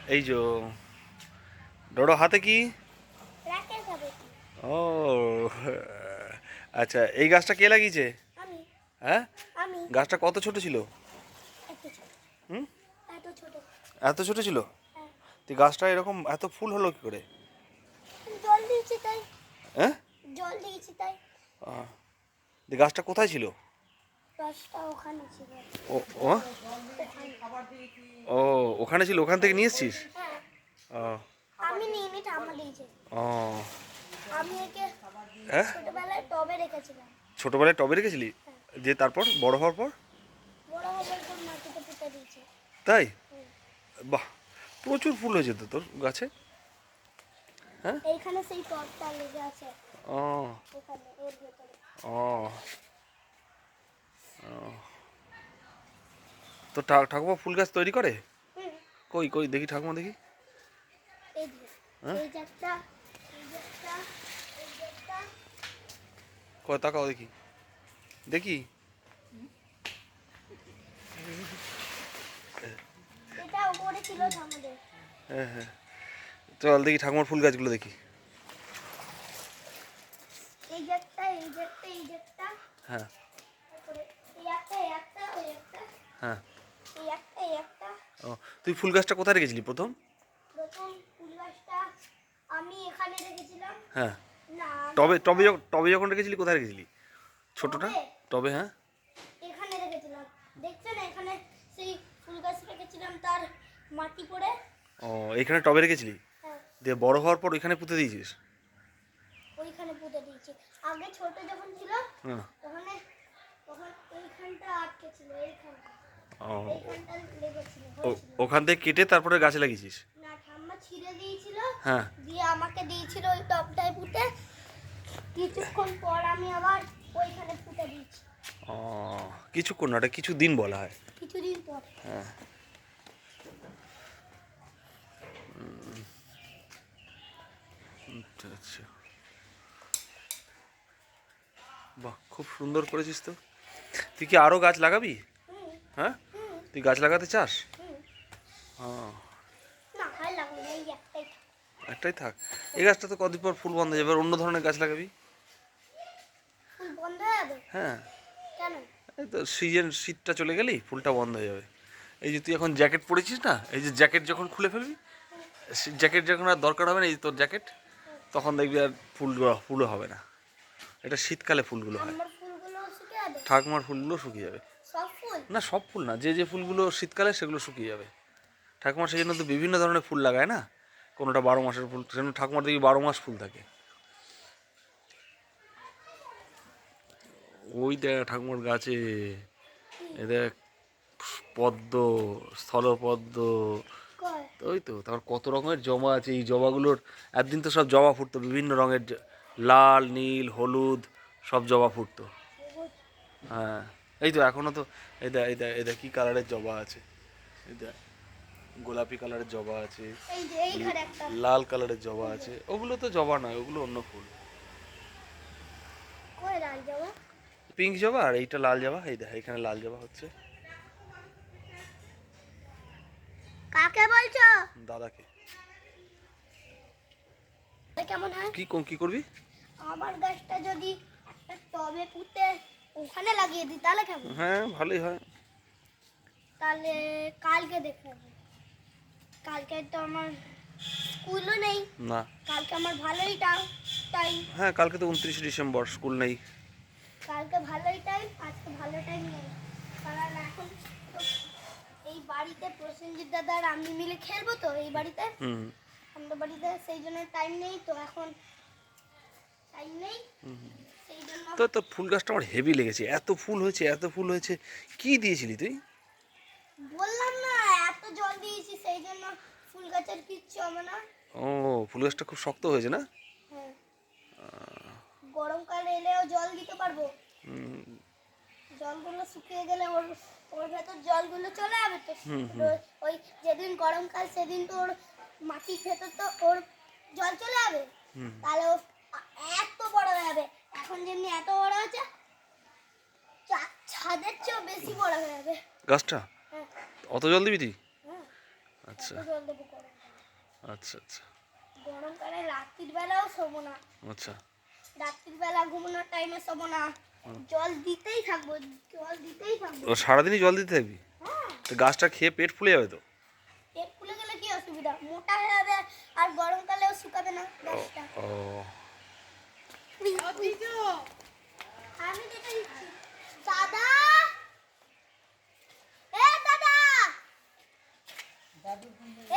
এই যে ডোডো হাতে কি? রাকেশ হবে কি? ও আচ্ছা, এই গাছটা কে লাগিয়েছে? আমি। হ্যাঁ, আমি। গাছটা কত ছোট ছিল? এত ছোট। হুম, এত ছোট। এত ছোট ছিল? হ্যাঁ। তো গাছটা এরকম এত ফুল হলো কি করে? জল দিয়েছি তাই। হ্যাঁ, জল দিয়েছি তাই। তো গাছটা কোথায় ছিল? রসটা ওখানে ছিল। ও ও ও ওখানে ছিল, ওখান থেকে নিয়ে এসছিস? হ্যাঁ। ও আমি নিইনি, ঠাম্মা দিয়েছে। ও আমি একে হ্যাঁ, ছোটবেলায় টবে রেখেছিলাম। ছোটবেলায় টবে রেখেছিলি? হ্যাঁ। যে তারপর বড় হওয়ার পর? বড় হবার পর মাটিতে পুঁতে দিয়েছি। তাই? হুম। বাহ, প্রচুর ফুল হয়েছে তো তোর গাছে। হ্যাঁ, এইখানে সেই টবটা লেগে আছে। ও ওখানে এর ভেতরে। ও তো ঠাকুমা ফুল গাছ তৈরি করে? হুম। কই কই দেখি ঠাকুমা, দেখি। এই যে হ্যাঁ, এই যে একটা, এই যে একটা, এই যে একটা। কয় তাকাও দেখি, দেখি। এটা উপরে ছিল আমাদের। হ্যাঁ হ্যাঁ, চল দেখি ঠাকুমার ফুল গাছগুলো দেখি। এই যে একটা, এই যে একটা, এই যে একটা। হ্যাঁ তারপরে এই একটা, এই একটা, ওই একটা, হ্যাঁ। এই একটা, এই একটা। ও, তুই ফুল গাছটা কোথায় রেখেছিলি প্রথম? প্রথম ফুল গাছটা আমি এখানে রেখেছিলাম। হ্যাঁ, না, টবে গাছটা টবে টবে যখন রেখেছিলি কোথায় রেখেছিলি? ছোটটা টবে টবে, হ্যাঁ। এখানে রেখেছিলাম। দেখছেন এখানে সেই ফুল গাছ রেখেছিলাম, তার মাটি পড়ে। ও, এইখানে টবে রেখেছিলি, হ্যাঁ, দিয়ে বড় হওয়ার পর ওইখানে পুঁতে দিয়েছিস? ওইখানে পুঁতে দিয়েছি। আগে ছোট যখন ছিল হ্যাঁ। তখন তখন এইখানটা আটকে ছিল, এইখানটা, ও, এইখানটা লেগেছিল, ও- হয়েছিল। ওখান থেকে কেটে তারপরে গাছে লাগিয়েছিস? না, ঠাম্মা ছিঁড়ে দিয়েছিল, হ্যাঁ। দিয়ে আমাকে দিয়েছিল ওই টবটায় পুঁতে। কিছুক্ষণ পর আমি আবার ওইখানে পুঁতে দিয়েছি। ও, কিছুক্ষণ না, ওটা কিছু দিন বলা হয়। কিছুদিন পর। হ্যাঁ। আচ্ছা আচ্ছা, বাহ, খুব সুন্দর করেছিস তো। তুই কি আরো গাছ লাগাবি? হুম। হ্যাঁ, হুম। তুই গাছ লাগাতে চাস? হুম। হ্যাঁ, না, আর লাগাবো না, এই একটাই থাক। একটাই থাক। এই গাছটা তো কদিন পর ফুল বন্ধ হয়ে যাবে, এবার অন্য ধরনের গাছ লাগাবি। ফুল বন্ধ হয়ে যাবে? হ্যাঁ, কেন? এই তো শীতটা চলে গেলেই ফুলটা বন্ধ হয়ে যাবে। এই যে তুই এখন জ্যাকেট পরেছিস না, এই যে জ্যাকেট যখন খুলে ফেলবি, জ্যাকেট যখন আর দরকার হবে না, এই যে তোর জ্যাকেট, তখন দেখবি আর ফুলও হবে না। এটা শীতকালে ফুলগুলো হয়। আমার ফুলগুলো শুকিয়ে যাবে? ঠাকুমার ফুলগুলো শুকিয়ে যাবে। সব ফুল? না, সব ফুল না, যে যে ফুলগুলো শীতকালে সেগুলো শুকিয়ে যাবে। ঠাকুমার সেই জন্য তো বিভিন্ন ধরনের ফুল লাগায় না, কোনোটা 12 মাসের ফুল, সেজন্য ঠাকুমার দেখি 12 মাস ফুল থাকে। ওই দেখ ঠাকুমার গাছে, এ দেখ, পদ্ম, স্থলপদ্ম, কয়? ওই তো, তারপর কত রকমের জবা আছে। এই জবাগুলোর একদিন তো সব জবা ফুটতো, বিভিন্ন রঙের লাল, নীল, হলুদ, সব জবা ফুটতো। হ্যাঁ, এই তো এখনো তো, এই দেখ এই দেখ এই দেখ কি কালারের জবা আছে, এই দেখ, গোলাপি কালারের জবা আছে, এই যে এইখানে একটা। লাল কালারের জবা আছে। ওগুলো তো জবা নয়, ওগুলো অন্য ফুল। কয় লাল জবা? পিঙ্ক জবা, আর এইটা লাল জবা। এই দেখ এখানে লাল জবা হচ্ছে। কাকে বলছো? দাদাকে। কেমন হয়? কি করবি? আমার গাছটা যদি একটা টবে পুঁতে ওখানে লাগিয়ে দিই তাহলে কেমন? হ্যাঁ, ভালোই হয়। তাহলে কালকে দেখে নেবো। কালকে তো আমার স্কুলও নেই। না, কালকে আমার ভালোই টাইম। হ্যাঁ, কালকে তো 29শে ডিসেম্বর, স্কুল নেই। কালকে ভালোই টাইম, আজকে ভালো টাইম নেই। কারণ এখন তো এই বাড়িতে প্রসেনজিৎ দাদা আর আমি মিলে খেলবো, তো এই বাড়িতে, হুম আমাদের বাড়িতে, সেই জন্য টাইম নেই, তো এখন টাইম নেই, সেই জন্য। তো তোর ফুল গাছটা আমার হেভি লেগেছে, এত ফুল হয়েছে, এত ফুল হয়েছে। কি দিয়েছিলি তুই? বললাম না, এত জল দিয়েছি, সেই জন্য ফুল গাছের কিচ্ছু হবে না। ও, ফুল গাছটা খুব শক্ত হয়েছে না? হ্যাঁ, গরমকাল এলেও জল দিতে পারবো। হুম জলগুলো শুকিয়ে গেলে ওর ওর ভেতর জলগুলো চলে যাবে তো। হুম হুম ওই যেদিন গরমকাল সেদিন তো ওর মাটির ভেতর তো ওর জল চলে যাবে। হুম। তাহলে ও এত বড় হয়ে যাবে। এখন যেমনি এত বড় হয়েছে, ছাদের চেয়েও বেশি বড় হয়ে যাবে। গাছটা হ্যাঁ। অত জল দিবি তুই? হ্যাঁ। আচ্ছা এত জল দেবো গরমকালে। আচ্ছা আচ্ছা গরমকালে রাত্রির বেলাও শোবো না, আচ্ছা। রাত্রির বেলা ঘুমানোর টাইমে শোবো না, জল দিতেই থাকবো, জল দিতেই থাকবো। ও সারাদিনই জল দিতে থাকবি? হ্যাঁ, তো গাছটা খেয়ে পেট ফুলে যাবে তো। পেট ফুলে গেলে কি অসুবিধা, মোটা হয়ে যাবে আর গরমকালেও শুকাবে না গাছটা। ও আমি দেখে দিচ্ছি। দাদা, এ দাদা, এ